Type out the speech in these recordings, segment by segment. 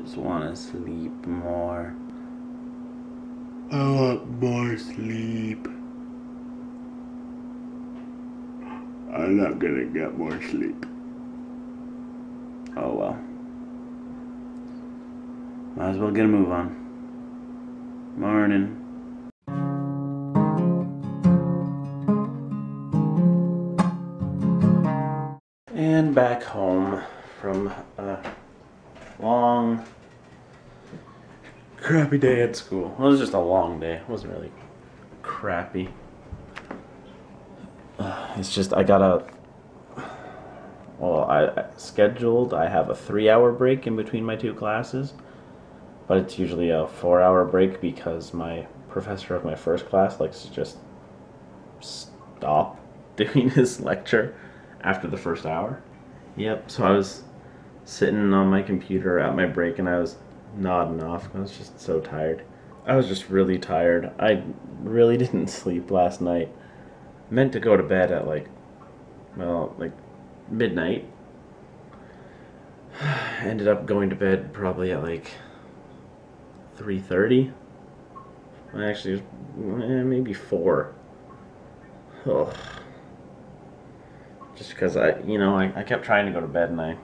just want to sleep more. I want more sleep. I'm not gonna get more sleep. Oh well. Might as well get a move on. Morning. And back home from a long, crappy day at school. Well, it was just a long day. It wasn't really crappy. It's just I gotta. Well, I scheduled. I have a 3-hour break in between my two classes, but it's usually a 4-hour break because my professor of my first class likes to just stop doing his lecture after the first hour. Yep. So I was sitting on my computer at my break and I was nodding off. I was just so tired. I was just really tired. I really didn't sleep last night. Meant to go to bed at like midnight. Ended up going to bed probably at like 3:30. Actually, maybe 4. Ugh. Just because I kept trying to go to bed and I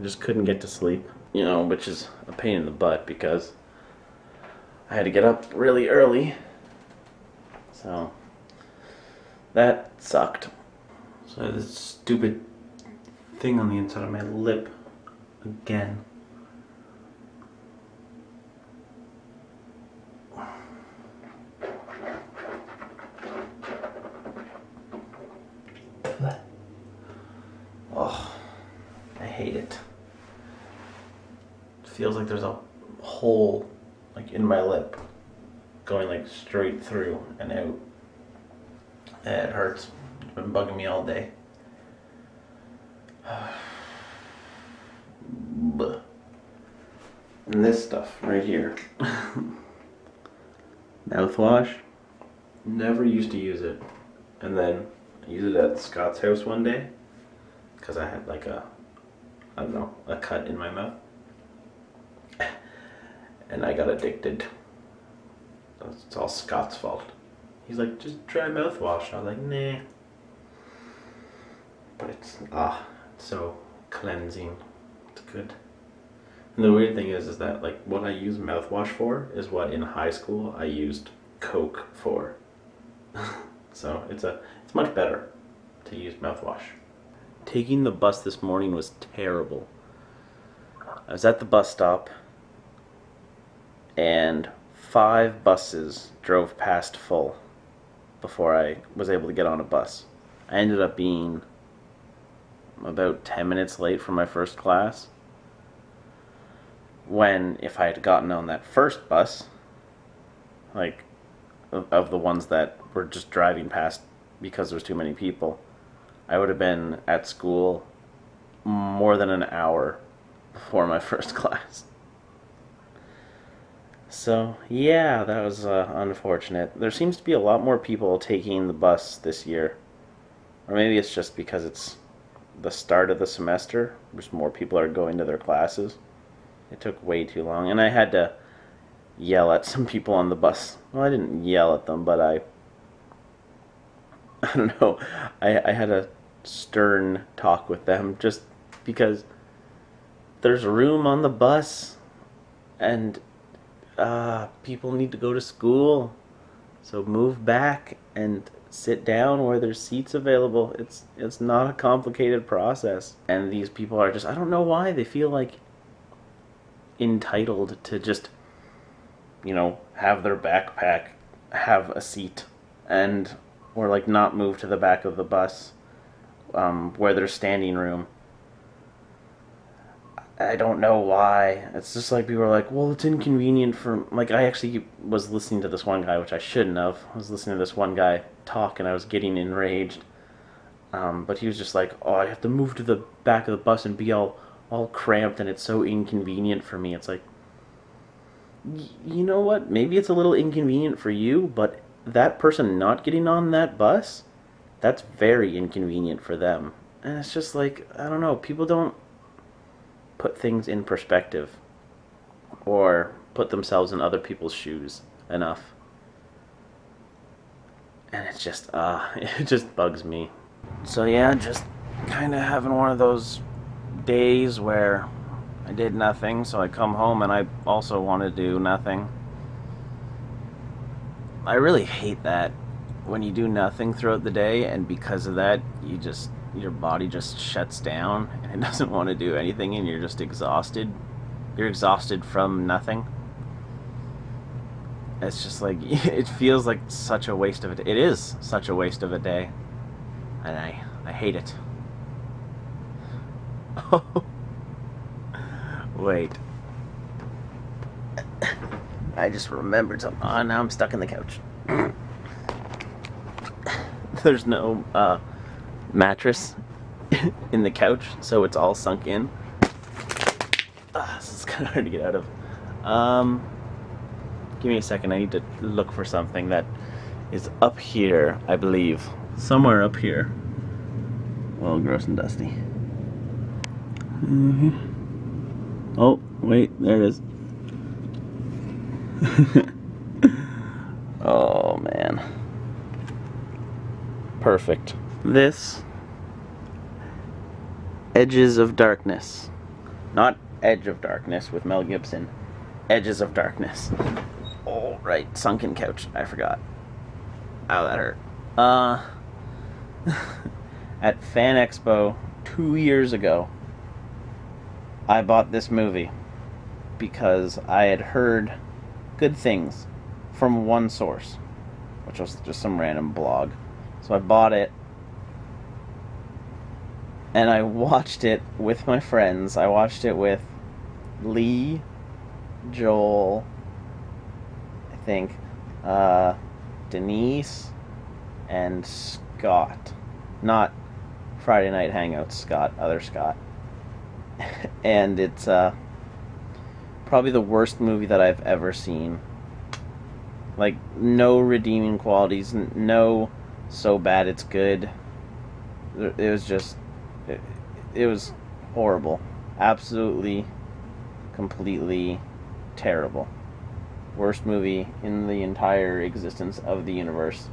just couldn't get to sleep. Which is a pain in the butt because I had to get up really early. So that sucked. So I had this stupid thing on the inside of my lip again. Oh, I hate it. It feels like there's a hole like in my lip going like straight through and out. It hurts. It's been bugging me all day. And this stuff right here. Mouthwash. Never used to use it. And then I used it at Scott's house one day because I had like a cut in my mouth. And I got addicted. It's all Scott's fault. He's like, just try mouthwash. I was like, nah. But it's so cleansing. It's good. And the weird thing is that like what I use mouthwash for is what in high school I used Coke for. So it's much better to use mouthwash. Taking the bus this morning was terrible. I was at the bus stop and 5 buses drove past full before I was able to get on a bus. I ended up being about 10 minutes late for my first class, when if I had gotten on that first bus, like of the ones that were just driving past because there was too many people, I would have been at school more than an hour before my first class. So yeah, that was unfortunate. There seems to be a lot more people taking the bus this year, or maybe it's just because it's the start of the semester, which more people are going to their classes. It took way too long, and I had to yell at some people on the bus. Well, I didn't yell at them, but I don't know. I had a stern talk with them just because there's room on the bus, and people need to go to school. So move back and sit down where there's seats available. It's not a complicated process. And these people are just, I don't know why, they feel like entitled to just, have their backpack have a seat or like not move to the back of the bus where there's standing room. I don't know why. It's just like people are like, well, it's inconvenient for... Like, I actually was listening to this one guy, which I shouldn't have. I was listening to this one guy talk, and I was getting enraged. But he was just like, oh, I have to move to the back of the bus and be all cramped, and it's so inconvenient for me. It's like, you know what? Maybe it's a little inconvenient for you, but that person not getting on that bus, that's very inconvenient for them. And it's just like, I don't know, people don't put things in perspective. or put themselves in other people's shoes enough. And it's just, it just bugs me. So yeah, just kind of having one of those days where I did nothing, so I come home and I also want to do nothing. I really hate that when you do nothing throughout the day, and because of that, your body just shuts down and it doesn't want to do anything, and you're just exhausted. You're exhausted from nothing. It's just like, it feels like such a waste of it. It is such a waste of a day. And I hate it. Oh. Wait. I just remembered something. Oh, now I'm stuck in the couch. There's no mattress in the couch, so it's all sunk in. This is kind of hard to get out of. Give me a second. I need to look for something that is up here, I believe. Somewhere up here. Well, gross and dusty. Oh, wait, there it is. Oh, man. Perfect. This Edges of Darkness. Not Edge of Darkness with Mel Gibson. Edges of Darkness. Oh, right. Sunken couch. I forgot. Ow, that hurt. At Fan Expo 2 years ago, I bought this movie because I had heard good things from one source, which was just some random blog. So I bought it, and I watched it with my friends. I watched it with Lee, Joel, I think, Denise, and Scott. Not Friday Night Hangout Scott, other Scott. And it's probably the worst movie that I've ever seen. Like, no redeeming qualities, no so bad it's good. It was just, it was horrible. Absolutely, completely terrible. Worst movie in the entire existence of the universe.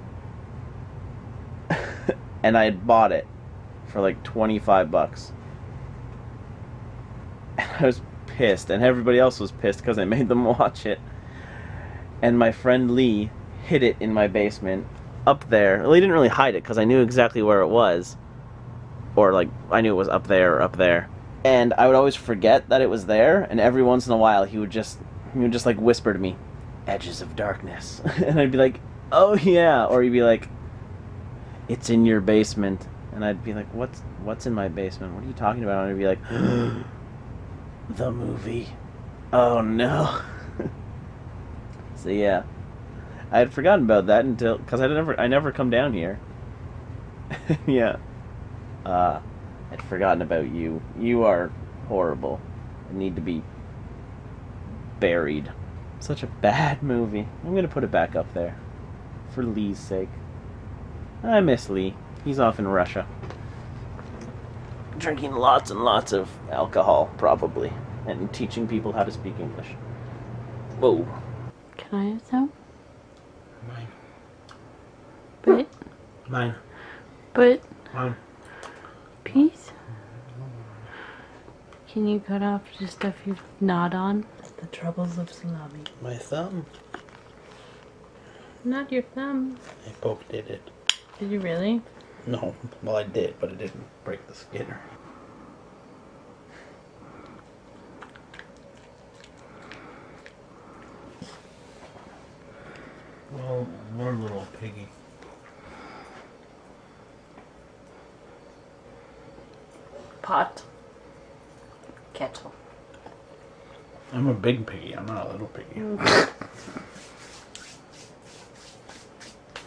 And I had bought it for like 25 bucks. And I was pissed, and everybody else was pissed because I made them watch it. And my friend Lee hid it in my basement up there. Well, he didn't really hide it because I knew exactly where it was. Or like, I knew it was up there or up there. And I would always forget that it was there, and every once in a while he would just like whisper to me, "Edges of Darkness." And I'd be like, "Oh yeah." Or he'd be like, "It's in your basement." And I'd be like, what's in my basement? What are you talking about? And I'd be like, the movie. Oh no. So yeah, I had forgotten about that until, because I never come down here. Yeah. I'd forgotten about you. You are horrible. You need to be buried. Such a bad movie. I'm gonna put it back up there, for Lee's sake. I miss Lee. He's off in Russia, drinking lots and lots of alcohol, probably, and teaching people how to speak English. Whoa. Can I have some? Mine. But. Mine. But. Mine. Peace? Can you cut off the stuff you gnawed on? That's the troubles of salami. My thumb. Not your thumb. I poked at it. Did you really? No, well I did, but it didn't break the skin. Well, more little piggy. Pot. Kettle. I'm a big piggy, I'm not a little piggy.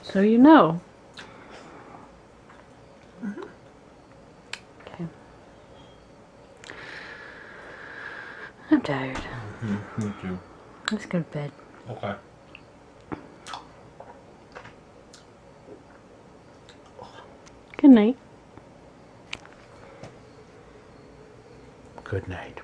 So you know. Okay. I'm tired. Me too. Let's go to bed. Okay. Good night. Good night.